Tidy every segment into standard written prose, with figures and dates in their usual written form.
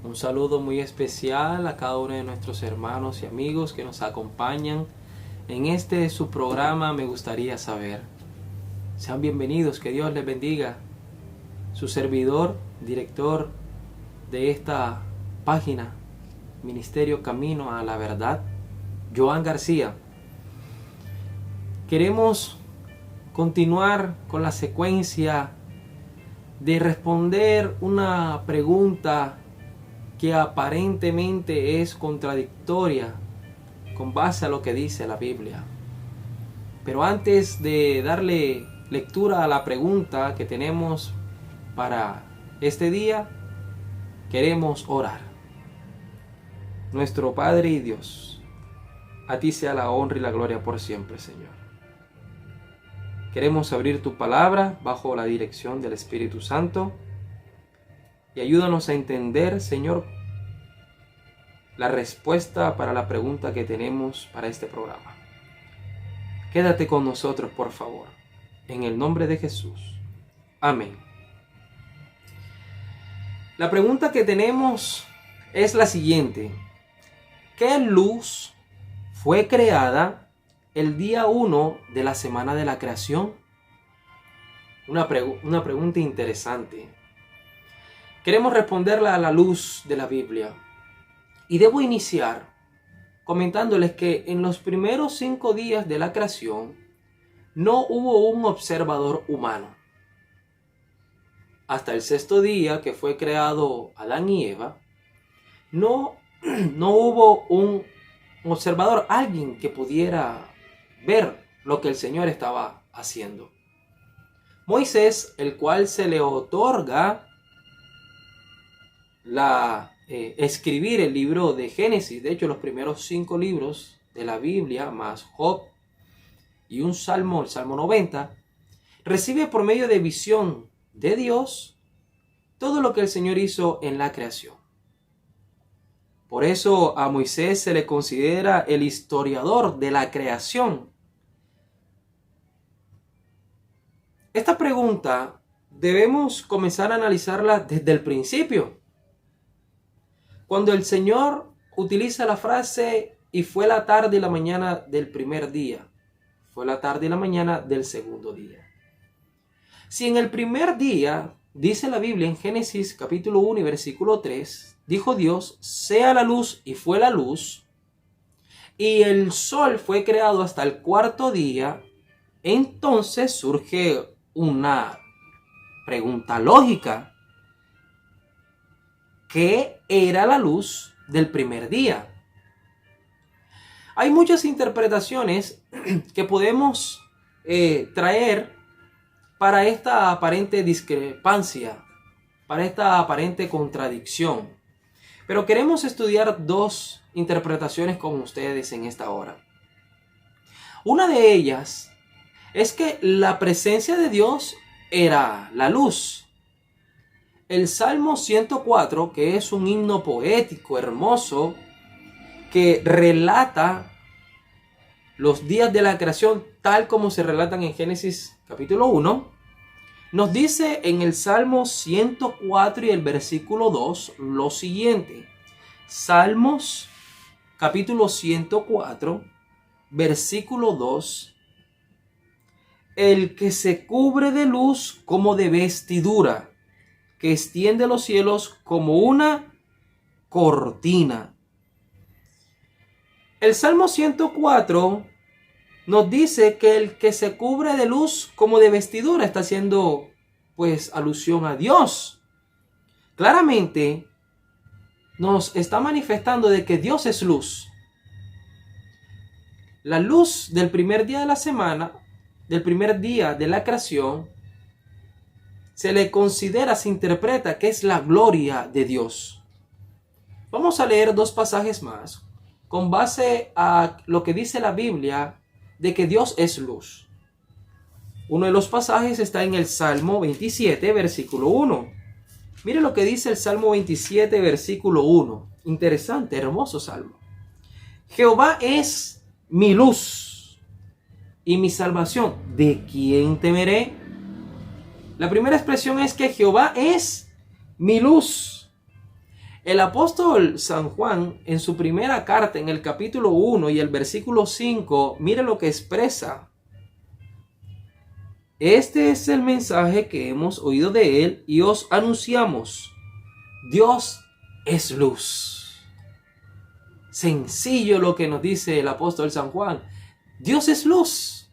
Un saludo muy especial a cada uno de nuestros hermanos y amigos que nos acompañan en este su programa Me Gustaría Saber. Sean bienvenidos, que Dios les bendiga. Su servidor, director de esta página, Ministerio Camino a la Verdad, Joan García. Queremos continuar con la secuencia de responder una pregunta que aparentemente es contradictoria con base a lo que dice la Biblia. Pero antes de darle lectura a la pregunta que tenemos para este día, queremos orar. Nuestro Padre y Dios, a ti sea la honra y la gloria por siempre, Señor. Queremos abrir tu palabra bajo la dirección del Espíritu Santo y ayúdanos a entender, Señor, la respuesta para la pregunta que tenemos para este programa. Quédate con nosotros, por favor, en el nombre de Jesús. Amén. La pregunta que tenemos es la siguiente: ¿qué luz fue creada el día 1 de la semana de la creación? Una pregunta interesante. Queremos responderla a la luz de la Biblia. Y debo iniciar comentándoles que en los primeros 5 días de la creación no hubo un observador humano. Hasta el 6º día, que fue creado Adán y Eva, no hubo un observador, alguien que pudiera ver lo que el Señor estaba haciendo. Moisés, el cual se le otorga escribir el libro de Génesis, de hecho los primeros 5 libros de la Biblia, más Job y un salmo, el Salmo 90, recibe por medio de visión de Dios todo lo que el Señor hizo en la creación. Por eso a Moisés se le considera el historiador de la creación. Esta pregunta debemos comenzar a analizarla desde el principio. Cuando el Señor utiliza la frase "y fue la tarde y la mañana del primer día", fue la tarde y la mañana del segundo día. Si en el primer día, dice la Biblia en Génesis capítulo 1 y versículo 3, dijo Dios: sea la luz, y fue la luz, y el sol fue creado hasta el 4.º día, entonces surge una pregunta lógica. ¿Qué era la luz del primer día? Hay muchas interpretaciones que podemos traer para esta aparente discrepancia, para esta aparente contradicción. Pero queremos estudiar 2 interpretaciones con ustedes en esta hora. Una de ellas es que la presencia de Dios era la luz. El Salmo 104, que es un himno poético, hermoso, que relata los días de la creación tal como se relatan en Génesis capítulo 1, nos dice en el Salmo 104 y el versículo 2 lo siguiente. Salmos capítulo 104, versículo 2. El que se cubre de luz como de vestidura, que extiende los cielos como una cortina. El Salmo 104 nos dice que el que se cubre de luz como de vestidura está haciendo pues alusión a Dios. Claramente nos está manifestando de que Dios es luz. La luz del primer día de la semana, del primer día de la creación, se le considera, se interpreta que es la gloria de Dios. Vamos a leer 2 pasajes más con base a lo que dice la Biblia de que Dios es luz. Uno de los pasajes está en el Salmo 27, versículo 1. Mire lo que dice el Salmo 27, versículo 1. Interesante, hermoso salmo. Jehová es mi luz y mi salvación. ¿De quién temeré? La primera expresión es que Jehová es mi luz. El apóstol San Juan, en su primera carta, en el capítulo 1 y el versículo 5, mire lo que expresa. Este es el mensaje que hemos oído de él y os anunciamos. Dios es luz. Sencillo lo que nos dice el apóstol San Juan. Dios es luz.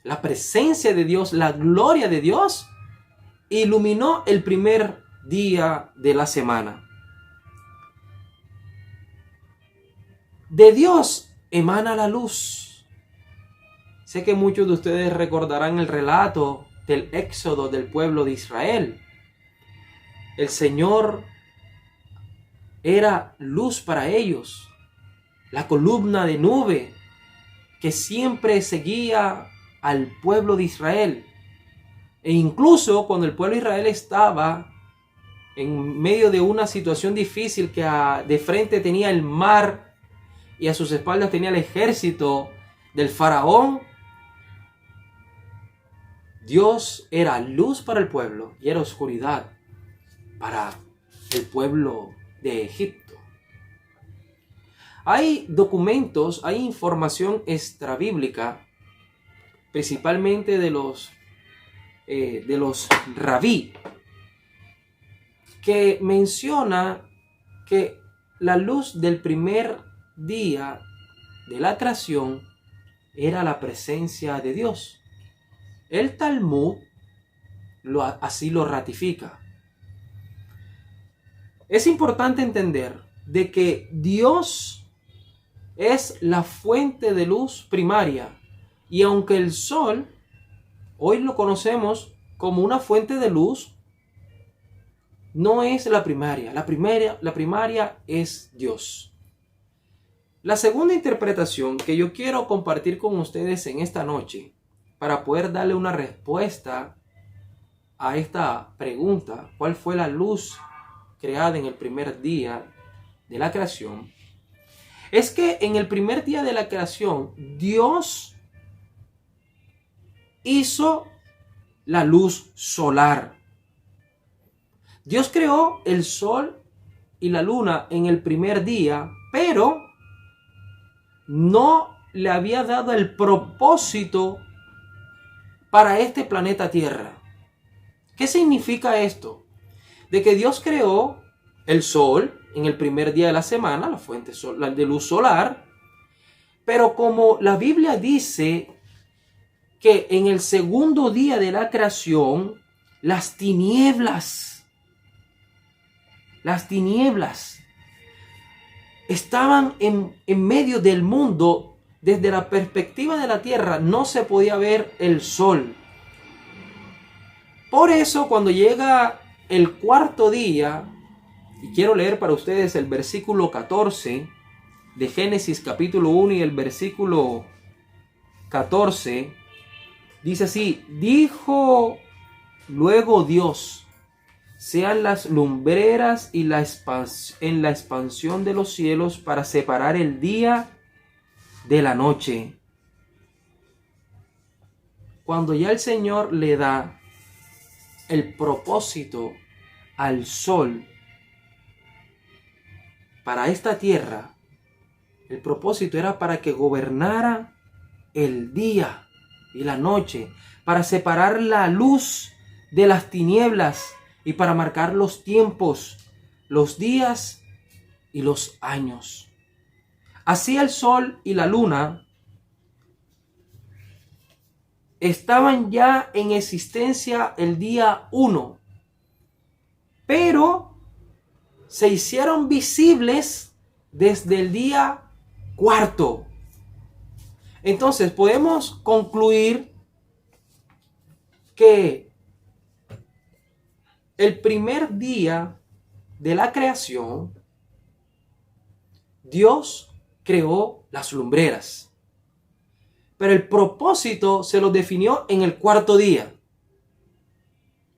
La presencia de Dios, la gloria de Dios, iluminó el primer día de la semana. De Dios emana la luz. Sé que muchos de ustedes recordarán el relato del éxodo del pueblo de Israel. El Señor era luz para ellos. La columna de nube que siempre seguía al pueblo de Israel. E incluso cuando el pueblo de Israel estaba en medio de una situación difícil, que de frente tenía el mar y a sus espaldas tenía el ejército del faraón, Dios era luz para el pueblo y era oscuridad para el pueblo de Egipto. Hay documentos, hay información extrabíblica, principalmente de los rabí, que menciona que la luz del primer día de la creación era la presencia de Dios. El Talmud así lo ratifica. Es importante entender de que Dios es la fuente de luz primaria, y aunque el sol hoy lo conocemos como una fuente de luz, no es la primaria. La primaria es Dios. La segunda interpretación que yo quiero compartir con ustedes en esta noche, para poder darle una respuesta a esta pregunta, ¿cuál fue la luz creada en el primer día de la creación? Es que en el primer día de la creación, Dios hizo la luz solar. Dios creó el sol y la luna en el primer día, pero no le había dado el propósito para este planeta Tierra. ¿Qué significa esto? De que Dios creó el sol en el primer día de la semana, la fuente de luz solar, pero como la Biblia dice que en el segundo día de la creación, las tinieblas estaban en medio del mundo. Desde la perspectiva de la tierra no se podía ver el sol. Por eso cuando llega el cuarto día, y quiero leer para ustedes el versículo 14 de Génesis capítulo 1 y el versículo 14, dice así: dijo luego Dios, sean las lumbreras y en la expansión de los cielos para separar el día de la noche. Cuando ya el Señor le da el propósito al sol para esta tierra, el propósito era para que gobernara el día y la noche, para separar la luz de las tinieblas y para marcar los tiempos, los días y los años. Así el sol y la luna estaban ya en existencia el día 1, pero se hicieron visibles desde el día 4. Entonces podemos concluir que el primer día de la creación, Dios creó las lumbreras, pero el propósito se lo definió en el cuarto día,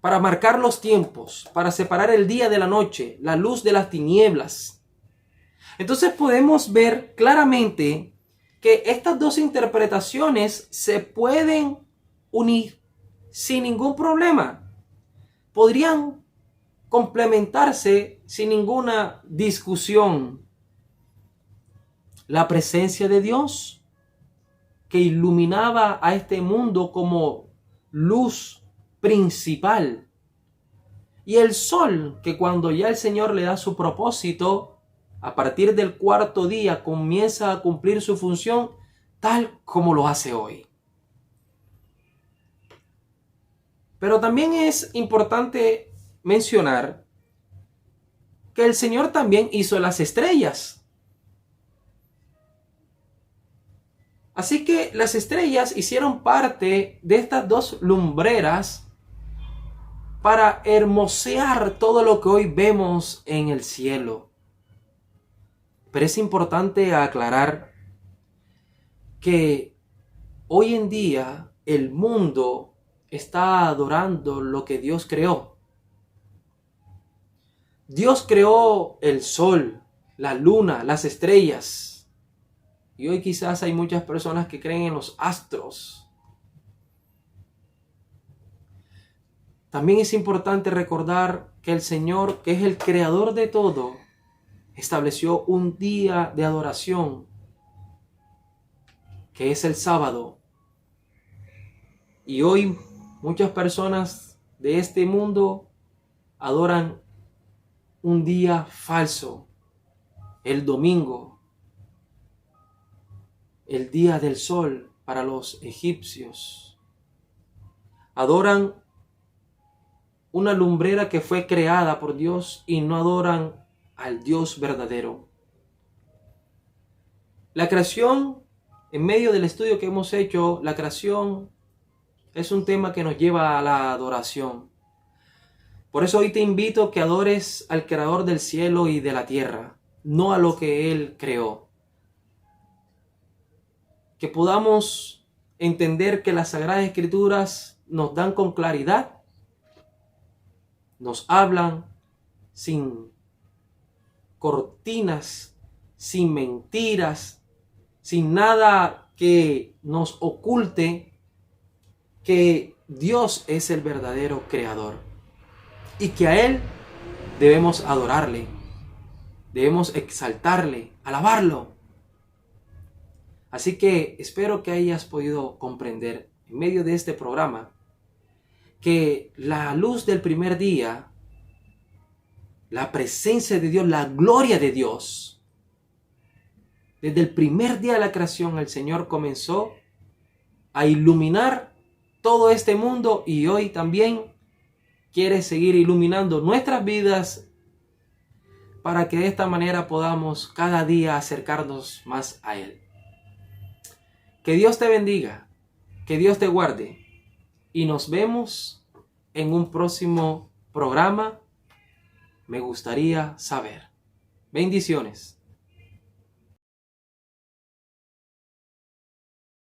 para marcar los tiempos, para separar el día de la noche, la luz de las tinieblas. Entonces podemos ver claramente que estas dos interpretaciones se pueden unir sin ningún problema. Podrían complementarse sin ninguna discusión. La presencia de Dios que iluminaba a este mundo como luz principal. Y el sol que cuando ya el Señor le da su propósito, a partir del cuarto día comienza a cumplir su función tal como lo hace hoy. Pero también es importante mencionar que el Señor también hizo las estrellas. Así que las estrellas hicieron parte de estas dos lumbreras para hermosear todo lo que hoy vemos en el cielo. Pero es importante aclarar que hoy en día el mundo está adorando lo que Dios creó. Dios creó el sol, la luna, las estrellas. Y hoy quizás hay muchas personas que creen en los astros. También es importante recordar que el Señor, que es el creador de todo, estableció un día de adoración, que es el sábado. Y hoy muchas personas de este mundo adoran un día falso, el domingo, el día del sol para los egipcios. Adoran una lumbrera que fue creada por Dios y no adoran al Dios verdadero. La creación, en medio del estudio que hemos hecho, la creación es un tema que nos lleva a la adoración. Por eso hoy te invito a que adores al creador del cielo y de la tierra, no a lo que Él creó. Que podamos entender que las Sagradas Escrituras nos dan con claridad, nos hablan sin cortinas, sin mentiras, sin nada que nos oculte, que Dios es el verdadero creador y que a Él debemos adorarle, debemos exaltarle, alabarlo. Así que espero que hayas podido comprender en medio de este programa que la luz del primer día, la presencia de Dios, la gloria de Dios, desde el primer día de la creación el Señor comenzó a iluminar todo este mundo y hoy también quiere seguir iluminando nuestras vidas para que de esta manera podamos cada día acercarnos más a Él. Que Dios te bendiga, que Dios te guarde y nos vemos en un próximo programa. Me gustaría saber. Bendiciones.